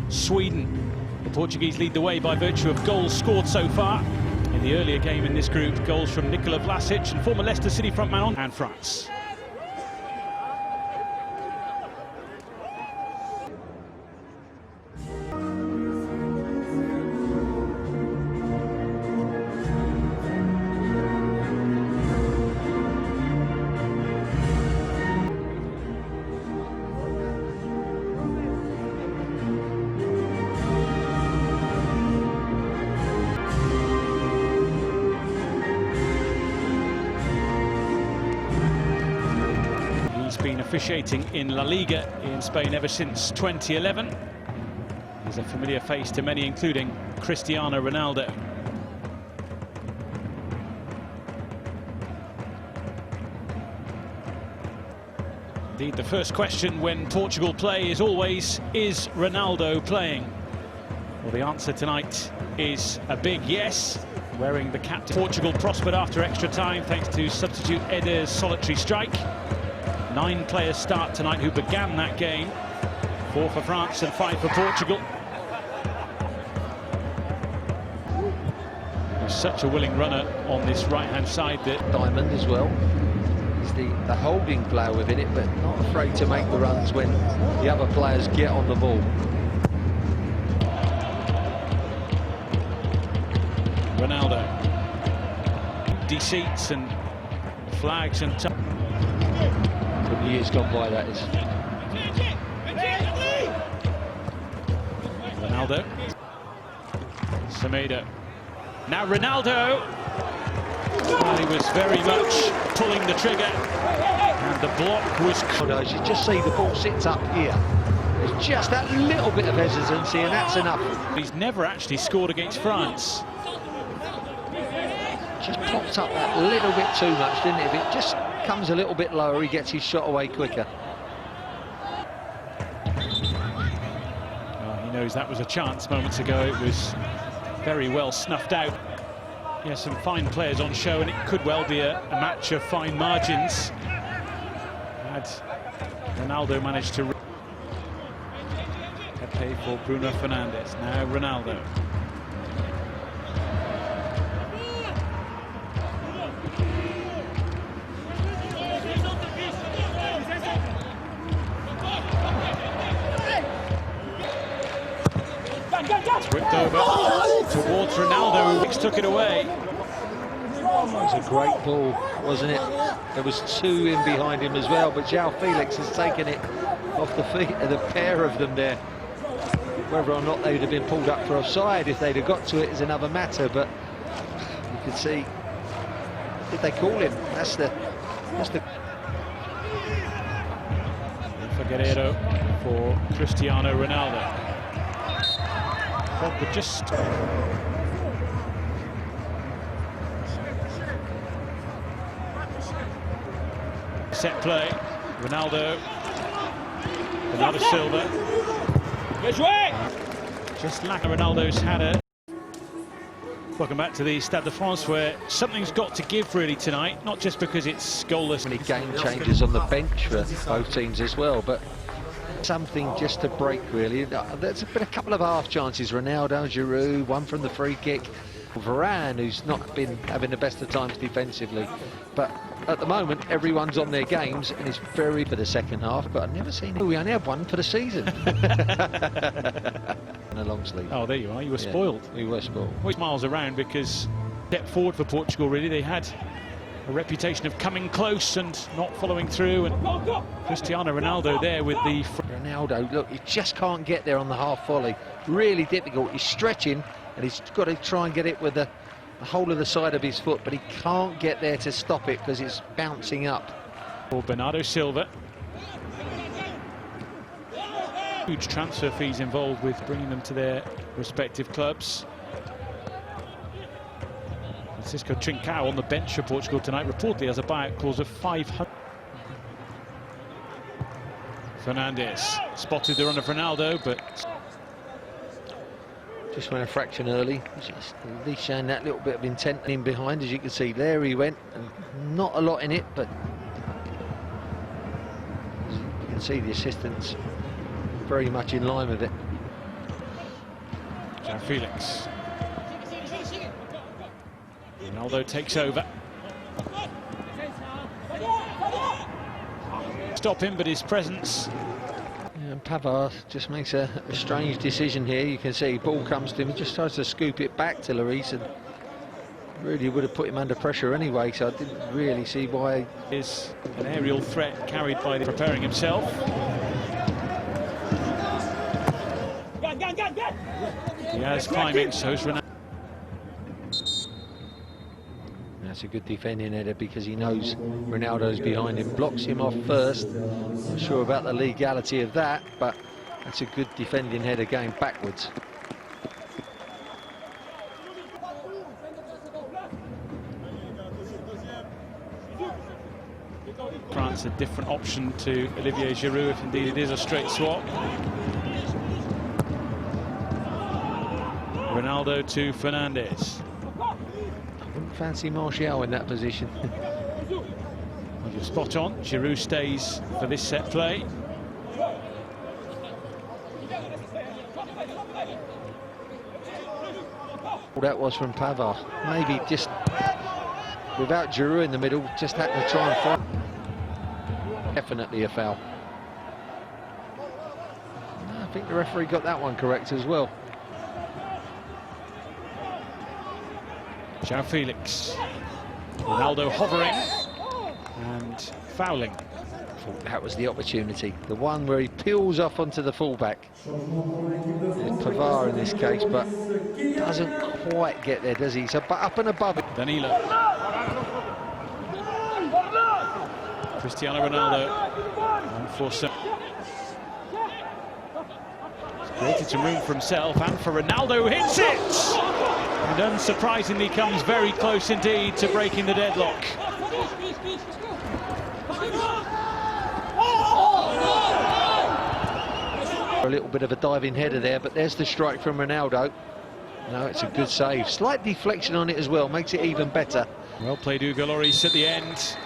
Sweden. The Portuguese lead the way by virtue of goals scored so far. In the earlier game in this group, goals from Nikola Vlasic and former Leicester City frontman and France. He's been officiating in La Liga in Spain ever since 2011. He's a familiar face to many, including Cristiano Ronaldo. Indeed, the first question when Portugal play is always, is Ronaldo playing? Well, the answer tonight is a big yes. Wearing the captain, Portugal prospered after extra time thanks to substitute Eder's solitary strike. 9 players start tonight who began that game. 4 for France and 5 for Portugal. He's such a willing runner on this right-hand side that Diamond as well. He's the holding player within it, but not afraid to make the runs when the other players get on the ball. Ronaldo. Deceits and flags and From the years gone by, that is. Ronaldo. Semedo. Now Ronaldo. Well, he was very much pulling the trigger, and the block was. As you just see, the ball sits up here. There's just that little bit of hesitancy, and that's enough. He's never actually scored against France. Just popped up that little bit too much, didn't it? If it just comes a little bit lower, he gets his shot away quicker. Oh, he knows that was a chance moments ago. It was very well snuffed out. Yeah, some fine players on show, and it could well be a match of fine margins. Had Ronaldo managed to... Pepe for Bruno Fernandes. Now Ronaldo. Whipped over towards Ronaldo, who took it away. It was a great ball, wasn't it? There was 2 in behind him as well, but João Felix has taken it off the feet of the pair of them there. Whether or not they'd have been pulled up for offside if they'd have got to it is another matter, but you can see, did they call him? That's the... For Guerreiro for Cristiano Ronaldo. But just set play. Ronaldo, Bernardo Silva. Just lack of Ronaldo's had a. Welcome back to the Stade de France, where something's got to give really tonight, not just because it's goalless. Many game changers on the bench for both teams as well, but something just to break really. There's been a couple of half chances. Ronaldo, Giroud, one from the free kick. Varane, who's not been having the best of times defensively, but at the moment everyone's on their games and it's very for the second half. But I've never seen it. We only have one for the season. And a long sleeve. Oh, there you are. You were spoiled. We were spoiled. Miles around because step forward for Portugal. Really, they had a reputation of coming close and not following through. And Cristiano Ronaldo there with the... Ronaldo, look, he just can't get there on the half volley. Really difficult. He's stretching and he's got to try and get it with the whole of the side of his foot, but he can't get there to stop it because it's bouncing up. For Bernardo Silva. Huge transfer fees involved with bringing them to their respective clubs. Francisco Trincao on the bench for Portugal tonight, reportedly has a buyout clause of 500. Fernandes spotted the run of Ronaldo, but just went a fraction early. Just at least showing that little bit of intent in behind, as you can see there he went, and not a lot in it, but as you can see the assistants very much in line with it. João Felix. Ronaldo takes over. Stop him, but his presence. And Pavard just makes a strange decision here. You can see ball comes to him, he just tries to scoop it back to Lloris, and really would have put him under pressure anyway, so I didn't really see why. Is an aerial threat carried by the preparing himself. Diaz climbing, so's Ronaldo. That's a good defending header because he knows Ronaldo's behind him, blocks him off first. Not sure about the legality of that, but that's a good defending header going backwards. France a different option to Olivier Giroud if indeed it is a straight swap. Ronaldo to Fernandes. Fancy Martial in that position. You're spot on. Giroud stays for this set play. Well, that was from Pavard. Maybe just without Giroud in the middle, just had to try and find. Definitely a foul. I think the referee got that one correct as well. João Felix. Ronaldo hovering and fouling. Thought that was the opportunity. The one where he peels off onto the fullback. It's Pavard in this case, but doesn't quite get there, does he? So but up and above it. Danilo. Cristiano Ronaldo on for some. He's created some room for himself and for Ronaldo, who hits it! And unsurprisingly comes very close indeed to breaking the deadlock. A little bit of a diving header there, but there's the strike from Ronaldo. No, it's a good save. Slight deflection on it as well, makes it even better. Well played Hugo Lloris at the end.